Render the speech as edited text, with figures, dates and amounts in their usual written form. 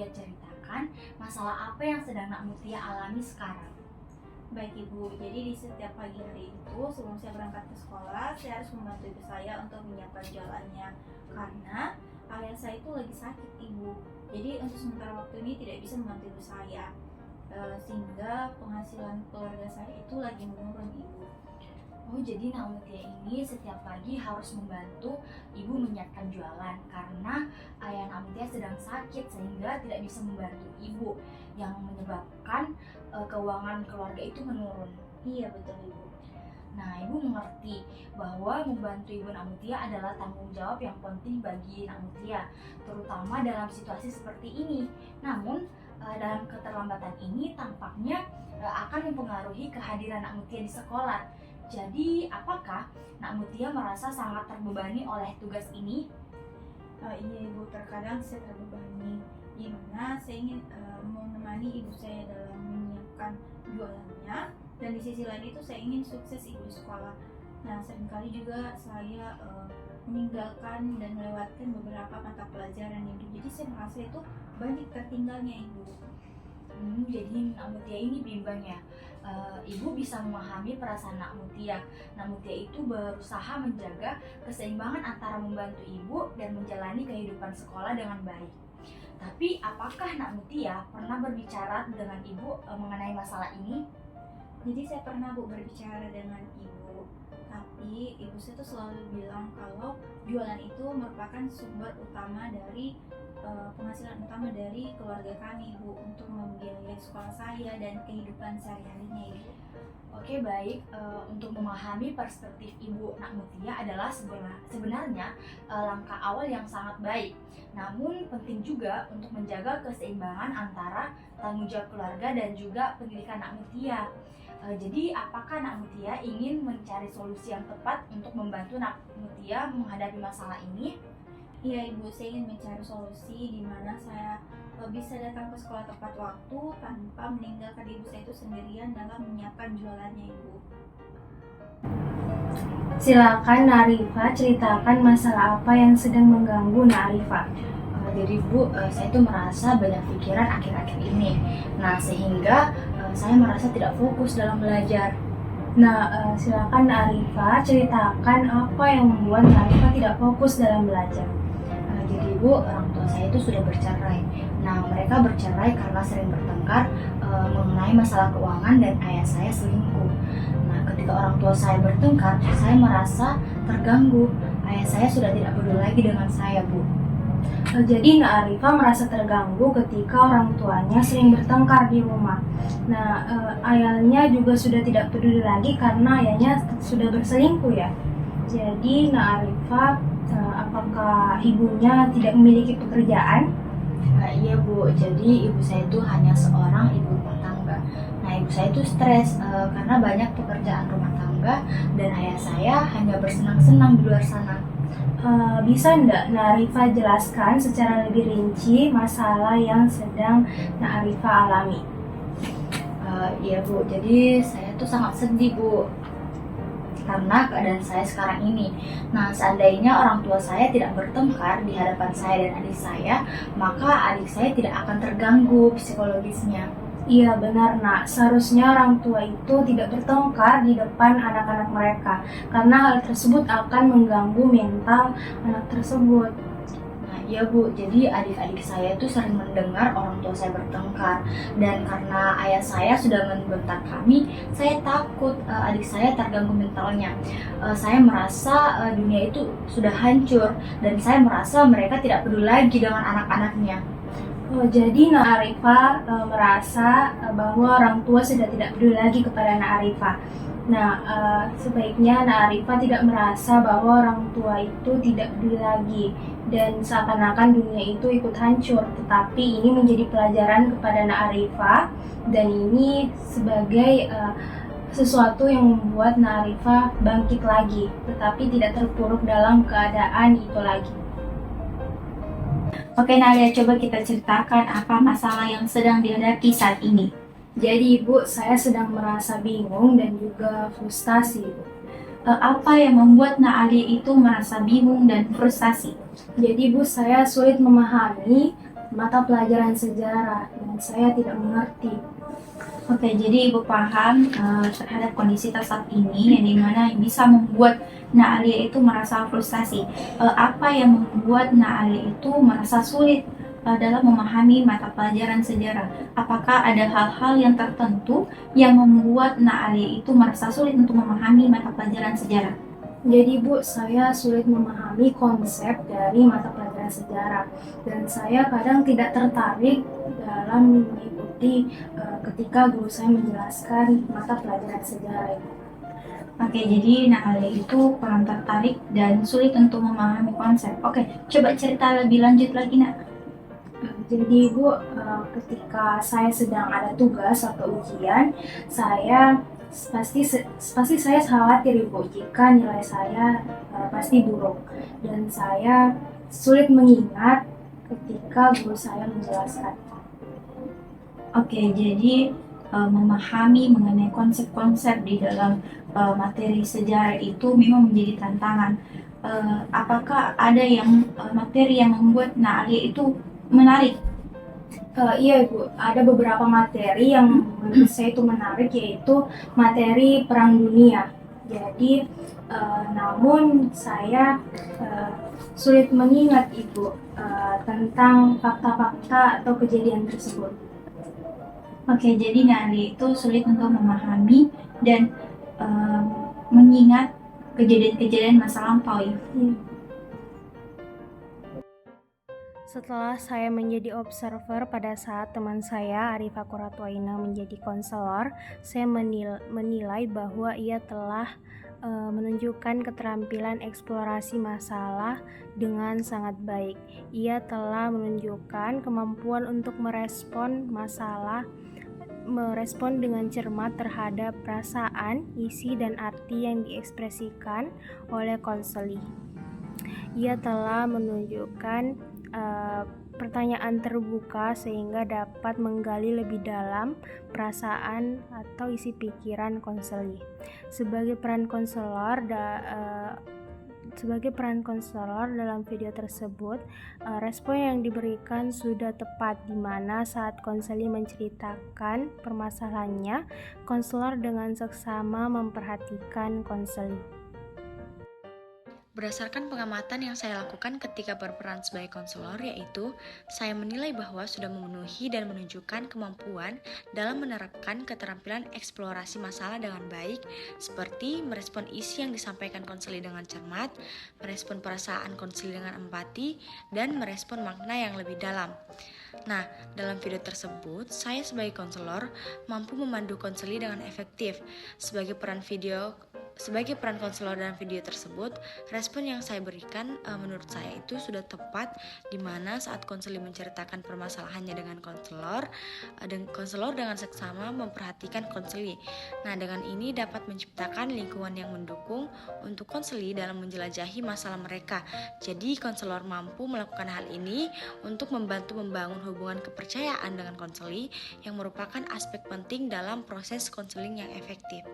Mutia ceritakan masalah apa yang sedang Nak Mutia alami sekarang. Baik Ibu, jadi di setiap pagi hari itu sebelum saya berangkat ke sekolah, saya harus membantu ibu saya untuk menyiapkan jualannya. Karena ayah saya itu lagi sakit Ibu. Jadi untuk sementara waktu ini tidak bisa membantu ibu saya. Sehingga penghasilan keluarga saya itu lagi menurun Ibu. Oh, jadi Nak Mutia ini setiap pagi harus membantu ibu menyiapkan jualan karena ayah Nak Mutia sedang sakit sehingga tidak bisa membantu ibu yang menyebabkan keuangan keluarga itu menurun. Iya betul Ibu. Nah, ibu mengerti bahwa membantu ibu Nak Mutia adalah tanggung jawab yang penting bagi Nak Mutia, terutama dalam situasi seperti ini. Namun, dalam keterlambatan ini tampaknya akan mempengaruhi kehadiran Nak Mutia di sekolah. Jadi, apakah Nak Mutia merasa sangat terbebani oleh tugas ini? Iya Ibu, terkadang saya terbebani. Gimana saya ingin menemani ibu saya dalam menyiapkan jualannya, dan di sisi lain itu saya ingin sukses ibu di sekolah. Nah, seringkali juga saya meninggalkan dan melewatkan beberapa mata pelajaran Ibu. Jadi saya merasa itu banyak tertinggalnya Ibu. Jadi Nak Mutia ini bimbang ya. Ibu bisa memahami perasaan Nak Mutia. Nak Mutia itu berusaha menjaga keseimbangan antara membantu ibu dan menjalani kehidupan sekolah dengan baik. Tapi apakah Nak Mutia pernah berbicara dengan ibu mengenai masalah ini? Jadi saya pernah Bu berbicara dengan ibu, tapi ibu saya tuh selalu bilang kalau jualan itu merupakan sumber utama dari penghasilan utama dari keluarga kami Bu, untuk membiayai sekolah saya dan kehidupan sehari-harinya Ibu. Oke, baik. Untuk memahami perspektif Ibu Nak Mutia adalah sebenarnya langkah awal yang sangat baik. Namun penting juga untuk menjaga keseimbangan antara tanggung jawab keluarga dan juga pendidikan Nak Mutia. Jadi apakah Nak Mutia ingin mencari solusi yang tepat untuk membantu Nak Mutia menghadapi masalah ini? Iya Ibu, saya ingin mencari solusi di mana saya bisa datang ke sekolah tepat waktu tanpa meninggalkan ibu saya itu sendirian dalam menyiapkan jualannya Ibu. Silakan Narifa ceritakan masalah apa yang sedang mengganggu Narifa. Jadi Bu, saya tuh merasa banyak pikiran akhir-akhir ini. Nah, sehingga saya merasa tidak fokus dalam belajar. Nah, silakan Narifa ceritakan apa yang membuat Narifa tidak fokus dalam belajar. Jadi Bu, orang tua saya itu sudah bercerai. Nah, mereka bercerai karena sering bertengkar mengenai masalah keuangan dan ayah saya selingkuh. Nah, ketika orang tua saya bertengkar, saya merasa terganggu. Ayah saya sudah tidak peduli lagi dengan saya, Bu. Jadi Narifa merasa terganggu ketika orang tuanya sering bertengkar di rumah. Nah, ayahnya juga sudah tidak peduli lagi karena ayahnya sudah berselingkuh ya. Jadi Narifa, apakah ibunya tidak memiliki pekerjaan? Iya Bu, jadi ibu saya itu hanya seorang ibu rumah tangga. Nah, ibu saya itu stres karena banyak pekerjaan rumah tangga dan ayah saya hanya bersenang-senang di luar sana. Bisa nggak Narifa jelaskan secara lebih rinci masalah yang sedang Narifa alami? Iya Bu, jadi saya tuh sangat sedih Bu karena keadaan saya sekarang ini. Nah, seandainya orang tua saya tidak bertengkar di hadapan saya dan adik saya, maka adik saya tidak akan terganggu psikologisnya. Iya benar Nak, seharusnya orang tua itu tidak bertengkar di depan anak-anak mereka karena hal tersebut akan mengganggu mental anak tersebut. Nah, iya Bu, jadi adik-adik saya itu sering mendengar orang tua saya bertengkar, dan karena ayah saya sudah membentak kami, saya takut adik saya terganggu mentalnya. Saya merasa dunia itu sudah hancur dan saya merasa mereka tidak peduli lagi dengan anak-anaknya. Jadi Narifa merasa bahwa orang tua sudah tidak peduli lagi kepada Narifa. Nah, sebaiknya Narifa tidak merasa bahwa orang tua itu tidak peduli lagi dan seakan-akan dunia itu ikut hancur. Tetapi ini menjadi pelajaran kepada Narifa dan ini sebagai sesuatu yang membuat Narifa bangkit lagi, tetapi tidak terpuruk dalam keadaan itu lagi. Oke Nadia, coba kita ceritakan apa masalah yang sedang dihadapi saat ini. Jadi Ibu, saya sedang merasa bingung dan juga frustasi Ibu. Apa yang membuat Nadia itu merasa bingung dan frustasi? Jadi Bu, saya sulit memahami mata pelajaran sejarah dan saya tidak mengerti. Oke, jadi Ibu paham terhadap kondisi saat ini yang dimana bisa membuat Nak Alia itu merasa frustasi. Apa yang membuat Nak Alia itu merasa sulit dalam memahami mata pelajaran sejarah? Apakah ada hal-hal yang tertentu yang membuat Nak Alia itu merasa sulit untuk memahami mata pelajaran sejarah? Jadi Bu, saya sulit memahami konsep dari mata pelajaran sejarah dan saya kadang tidak tertarik dalam mengikuti ketika guru saya menjelaskan mata pelajaran sejarah itu. Oke, jadi Nak Alia itu kurang tertarik dan sulit untuk memahami konsep. Oke, coba cerita lebih lanjut lagi, Nak. Jadi Bu, ketika saya sedang ada tugas atau ujian, saya pasti saya khawatir Ibu jika nilai saya pasti buruk dan saya sulit mengingat ketika guru saya menjelaskan. Oke, jadi memahami mengenai konsep-konsep di dalam materi sejarah itu memang menjadi tantangan. Apakah ada yang materi yang membuat Nak Alia itu menarik? Iya Ibu, ada beberapa materi yang menurut saya itu menarik, yaitu materi Perang Dunia. Jadi, namun saya sulit mengingat Ibu tentang fakta-fakta atau kejadian tersebut. Oke, jadi Nak Alia itu sulit untuk memahami dan mengingat kejadian-kejadian masa lampau. Setelah saya menjadi observer pada saat teman saya, Arifah Kuratwaina, menjadi konselor, saya menilai bahwa ia telah menunjukkan keterampilan eksplorasi masalah dengan sangat baik. Ia telah menunjukkan kemampuan untuk merespon dengan cermat terhadap perasaan, isi, dan arti yang diekspresikan oleh konseli. Ia telah menunjukkan pertanyaan terbuka sehingga dapat menggali lebih dalam perasaan atau isi pikiran konseli. Sebagai peran konselor dalam video tersebut, respon yang diberikan sudah tepat, di mana saat konseli menceritakan permasalahannya, konselor dengan seksama memperhatikan konseli. Berdasarkan pengamatan yang saya lakukan ketika berperan sebagai konselor, yaitu saya menilai bahwa sudah memenuhi dan menunjukkan kemampuan dalam menerapkan keterampilan eksplorasi masalah dengan baik, seperti merespon isi yang disampaikan konseli dengan cermat, merespon perasaan konseli dengan empati, dan merespon makna yang lebih dalam. Nah, dalam video tersebut, saya sebagai konselor mampu memandu konseli dengan efektif. Sebagai peran konselor dalam video tersebut, respon yang saya berikan menurut saya itu sudah tepat, di mana saat konseli menceritakan permasalahannya dengan konselor, dan konselor dengan seksama memperhatikan konseli. Nah, dengan ini dapat menciptakan lingkungan yang mendukung untuk konseli dalam menjelajahi masalah mereka. Jadi, konselor mampu melakukan hal ini untuk membantu membangun hubungan kepercayaan dengan konseli yang merupakan aspek penting dalam proses konseling yang efektif.